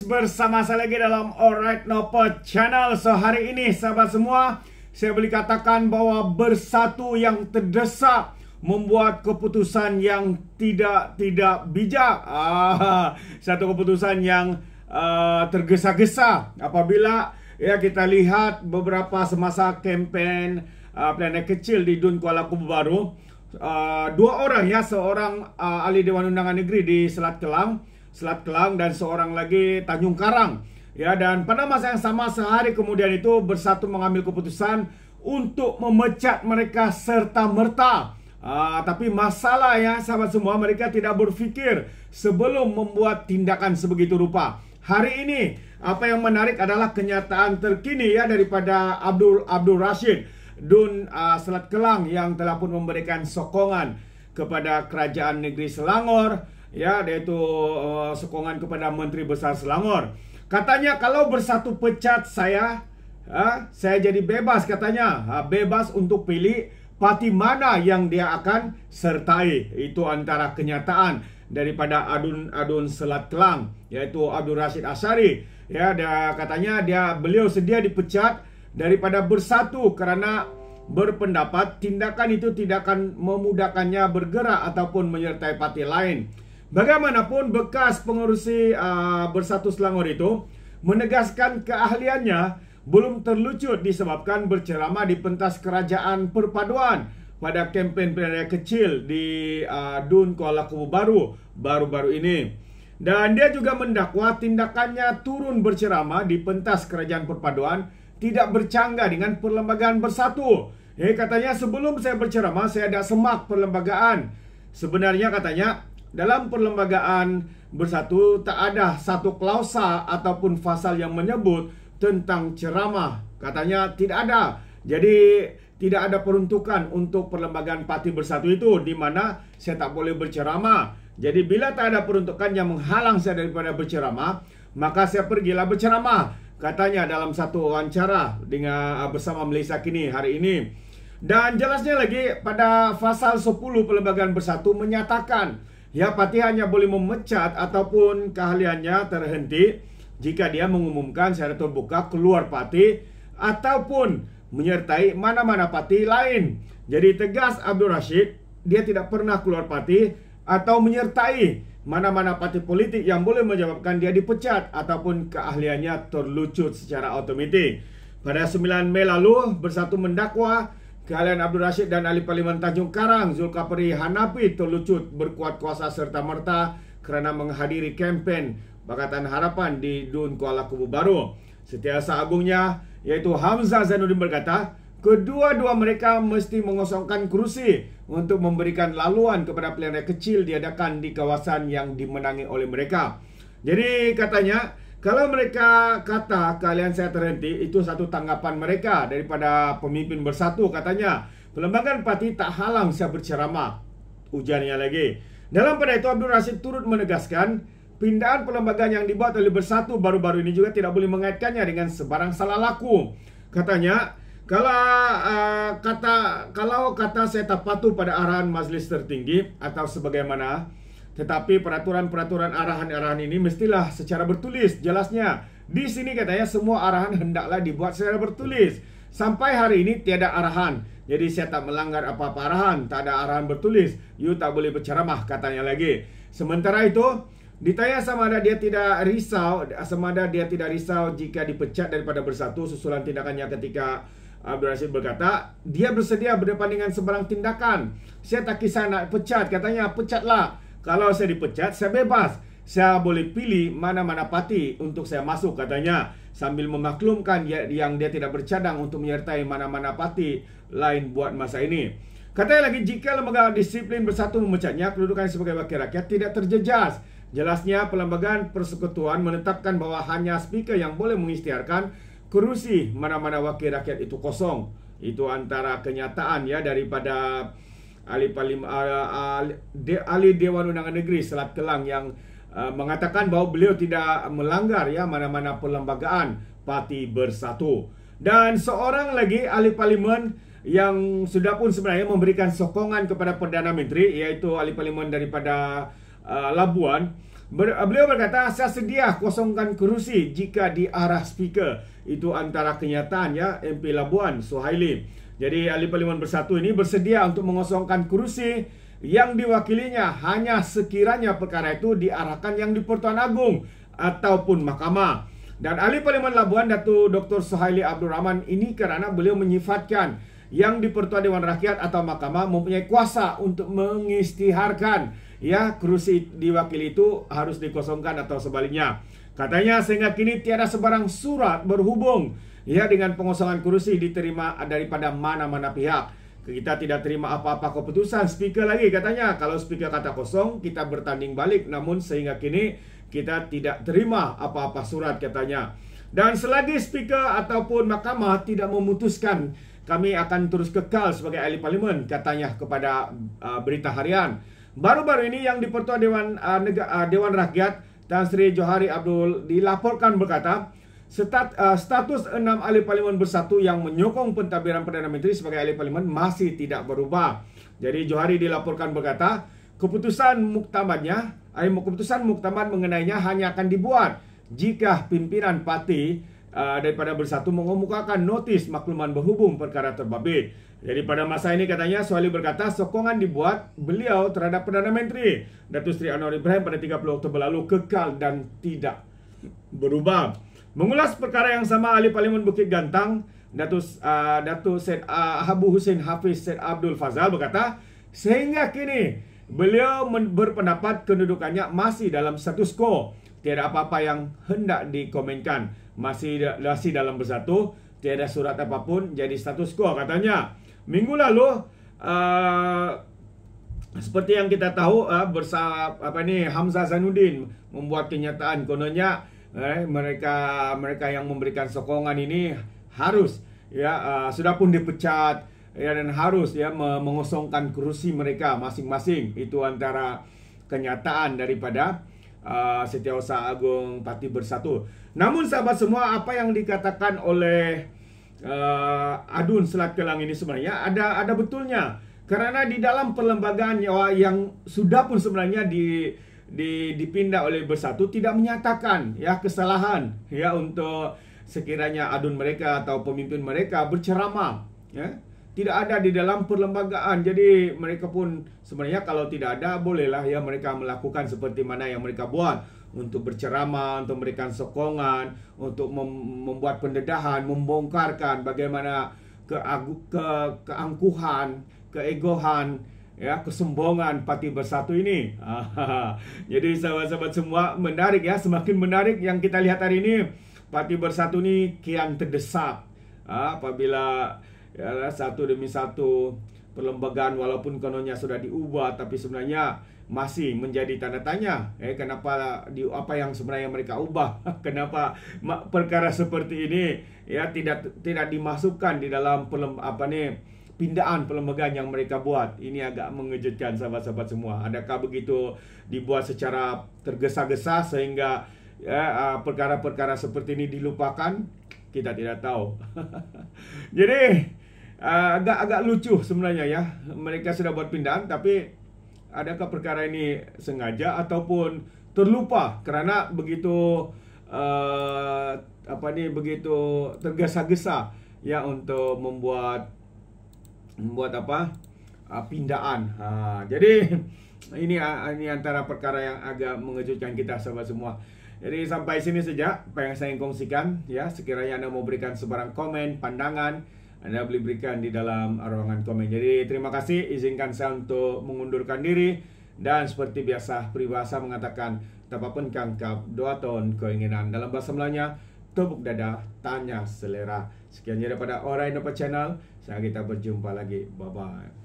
Bersama saya lagi dalam Alright Nopo Channel. So hari ini sahabat semua, saya boleh katakan bahwa bersatu yang terdesak membuat keputusan yang tidak bijak. Satu keputusan yang tergesa-gesa apabila kita lihat beberapa semasa kempen Planet Kecil di Dun Kuala Kubu Baru. Dua orang seorang ahli Dewan Undangan Negeri di Selat Kelang dan seorang lagi Tanjung Karang. Dan pada masa yang sama sehari kemudian itu bersatu mengambil keputusan untuk memecat mereka serta-merta. Tapi masalah sahabat semua, mereka tidak berfikir sebelum membuat tindakan sebegitu rupa. Hari ini apa yang menarik adalah kenyataan terkini daripada Abdul Rashid Dun Selat Kelang yang telah pun memberikan sokongan kepada Kerajaan Negeri Selangor, yaitu sokongan kepada Menteri Besar Selangor. Katanya kalau bersatu pecat saya jadi bebas, katanya bebas untuk pilih parti mana yang dia akan sertai. Itu antara kenyataan daripada Adun Selat Kelang, yaitu Abdul Rashid Ashari. Katanya beliau sedia dipecat daripada bersatu kerana berpendapat tindakan itu tidak akan memudahkannya bergerak ataupun menyertai parti lain. Bagaimanapun bekas pengurusi Bersatu Selangor itu menegaskan keahliannya belum terlucut disebabkan berceramah di pentas kerajaan perpaduan pada kempen Planet Kecil di Dun Kuala Kubu baru-baru ini. Dan dia juga mendakwa tindakannya turun berceramah di pentas kerajaan perpaduan tidak bercanggah dengan perlembagaan Bersatu. Katanya sebelum saya berceramah saya ada semak perlembagaan. Sebenarnya katanya dalam perlembagaan Bersatu tak ada satu klausa ataupun pasal yang menyebut tentang ceramah. Katanya tidak ada. Jadi tidak ada peruntukan untuk perlembagaan parti Bersatu itu di mana saya tak boleh berceramah. Jadi bila tak ada peruntukan yang menghalang saya daripada berceramah, maka saya pergilah berceramah, katanya dalam satu wawancara dengan bersama Malaysia Kini hari ini. Dan jelasnya lagi pada pasal 10 perlembagaan Bersatu menyatakan parti hanya boleh memecat ataupun keahliannya terhenti jika dia mengumumkan secara terbuka keluar parti ataupun menyertai mana-mana parti lain. Jadi tegas Abdul Rashid, dia tidak pernah keluar parti atau menyertai mana-mana parti politik yang boleh menyebabkan dia dipecat ataupun keahliannya terlucut secara automatik. Pada 9 Mei lalu, Bersatu mendakwa keahlian Abdul Rashid dan Ahli Parlimen Tanjung Karang Zulkafli Hanafi terlucut berkuat kuasa serta-merta kerana menghadiri kempen Pakatan Harapan di Dun Kuala Kubu Baru. Setiausaha Agungnya yaitu Hamzah Zainuddin berkata, kedua-dua mereka mesti mengosongkan kerusi untuk memberikan laluan kepada Planet Kecil diadakan di kawasan yang dimenangi oleh mereka. Jadi katanya, kalau mereka kata keahlian saya terhenti, itu satu tanggapan mereka daripada pemimpin Bersatu. Katanya, perlembagaan parti tak halang saya berceramah. Ujarnya lagi. Dalam pada itu, Abdul Rashid turut menegaskan, pindahan perlembagaan yang dibuat oleh Bersatu baru-baru ini juga tidak boleh mengaitkannya dengan sebarang salah laku. Katanya, kalau kata saya tak patuh pada arahan majlis tertinggi atau sebagaimana, tetapi peraturan-peraturan arahan-arahan ini mestilah secara bertulis. Jelasnya di sini katanya semua arahan hendaklah dibuat secara bertulis. Sampai hari ini tiada arahan. Jadi saya tak melanggar apa-apa arahan, tak ada arahan bertulis. You tak boleh berceramah, katanya lagi. Sementara itu ditanya sama ada dia tidak risau jika dipecat daripada Bersatu susulan tindakannya ketika Abdul Rashid berkata, dia bersedia berdepan dengan sebarang tindakan. Saya tak kisah nak pecat, katanya pecatlah. Kalau saya dipecat, saya bebas. Saya boleh pilih mana-mana parti untuk saya masuk, katanya. Sambil memaklumkan yang dia tidak bercadang untuk menyertai mana-mana parti lain buat masa ini. Katanya lagi, jika lembaga disiplin Bersatu memecatnya, kedudukan sebagai wakil rakyat tidak terjejas. Jelasnya, Perlembagaan Persekutuan menetapkan bahawa hanya speaker yang boleh mengisytiharkan kerusi mana-mana wakil rakyat itu kosong. Itu antara kenyataan daripada ahli Dewan Undangan Negeri Selat Kelang yang mengatakan bahawa beliau tidak melanggar mana-mana perlembagaan parti Bersatu. Dan seorang lagi ahli parlimen yang sudah pun sebenarnya memberikan sokongan kepada Perdana Menteri, iaitu ahli parlimen daripada Labuan, Beliau berkata, saya sedia kosongkan kerusi jika di arah speaker. Itu antara kenyataan ya, MP Labuan Suhaili. Jadi Ahli Parlimen Bersatu ini bersedia untuk mengosongkan kerusi yang diwakilinya hanya sekiranya perkara itu diarahkan yang di-Pertuan Agong ataupun mahkamah. Dan Ahli Parlimen Labuan Datuk Dr. Suhaili Abdul Rahman ini kerana beliau menyifatkan yang di-Pertuan Dewan Rakyat atau mahkamah mempunyai kuasa untuk mengisytiharkan ya kerusi diwakili itu harus dikosongkan atau sebaliknya. Katanya sehingga kini tiada sebarang surat berhubung ya dengan pengosongan kerusi diterima daripada mana-mana pihak. Kita tidak terima apa-apa keputusan speaker lagi katanya. Kalau speaker kata kosong, kita bertanding balik. Namun sehingga kini kita tidak terima apa-apa surat katanya. Dan selagi speaker ataupun mahkamah tidak memutuskan, kami akan terus kekal sebagai ahli parlimen katanya kepada Berita Harian. Baru-baru ini yang di-Pertuan Dewan Rakyat Tan Sri Johari Abdul dilaporkan berkata status 6 ahli parlimen bersatu yang menyokong pentadbiran Perdana Menteri sebagai ahli parlimen masih tidak berubah. Jadi Johari dilaporkan berkata keputusan muktamad mengenainya hanya akan dibuat jika pimpinan parti daripada Bersatu mengemukakan notis makluman berhubung perkara terbabit. Jadi pada masa ini katanya Suhaili berkata sokongan dibuat beliau terhadap Perdana Menteri Datuk Seri Anwar Ibrahim pada 30 Oktober lalu kekal dan tidak berubah. Mengulas perkara yang sama Ahli Parlimen Bukit Gantang Datuk Syed Habu Hussein Hafiz Syed Abdul Fazal berkata sehingga kini beliau berpendapat kedudukannya masih dalam status quo. Tiada apa-apa yang hendak dikomenkan. Masih dalam Bersatu. Tiada surat apapun jadi status quo katanya. Minggu lalu seperti yang kita tahu bersama Hamzah Zainuddin membuat kenyataan kononnya mereka yang memberikan sokongan ini harus sudah pun dipecat dan harus mengosongkan kerusi mereka masing-masing. Itu antara kenyataan daripada Setiausaha Agong Parti Bersatu. Namun sahabat semua, apa yang dikatakan oleh Adun Selat Kelang ini sebenarnya ada betulnya. Kerana di dalam perlembagaan yang sudah pun sebenarnya dipindah oleh Bersatu tidak menyatakan kesalahan untuk sekiranya adun mereka atau pemimpin mereka berceramah tidak ada di dalam perlembagaan. Jadi mereka pun sebenarnya kalau tidak ada bolehlah mereka melakukan seperti mana yang mereka buat untuk berceramah, untuk memberikan sokongan, untuk membuat pendedahan, membongkarkan bagaimana keangkuhan, keegohan, kesombongan Parti Bersatu ini. Jadi sahabat-sahabat semua, menarik semakin menarik yang kita lihat hari ini. Parti Bersatu ini kian terdesak apabila satu demi satu perlembagaan walaupun kononnya sudah diubah tapi sebenarnya masih menjadi tanda tanya kenapa apa yang sebenarnya mereka ubah. Kenapa perkara seperti ini tidak dimasukkan di dalam pindaan perlembagaan yang mereka buat. Ini agak mengejutkan sahabat-sahabat semua. Adakah begitu dibuat secara tergesa-gesa sehingga perkara-perkara seperti ini dilupakan? Kita tidak tahu. Jadi agak lucu sebenarnya mereka sudah buat pindaan tapi adakah perkara ini sengaja ataupun terlupa kerana begitu begitu tergesa-gesa untuk membuat pindaan. Jadi ini antara perkara yang agak mengejutkan kita sahabat semua. Jadi sampai sini saja apa yang saya ingin kongsikan sekiranya Anda mau berikan sebarang komen, pandangan, Anda boleh berikan di dalam ruangan komen. Jadi terima kasih, izinkan saya untuk mengundurkan diri. Dan seperti biasa, peribahasa mengatakan tapapun kangkap, doa ton keinginan. Dalam bahasa Melayunya, tepuk dada, tanya selera. Sekian daripada Alright Napa Channel. Sampai kita berjumpa lagi. Bye-bye.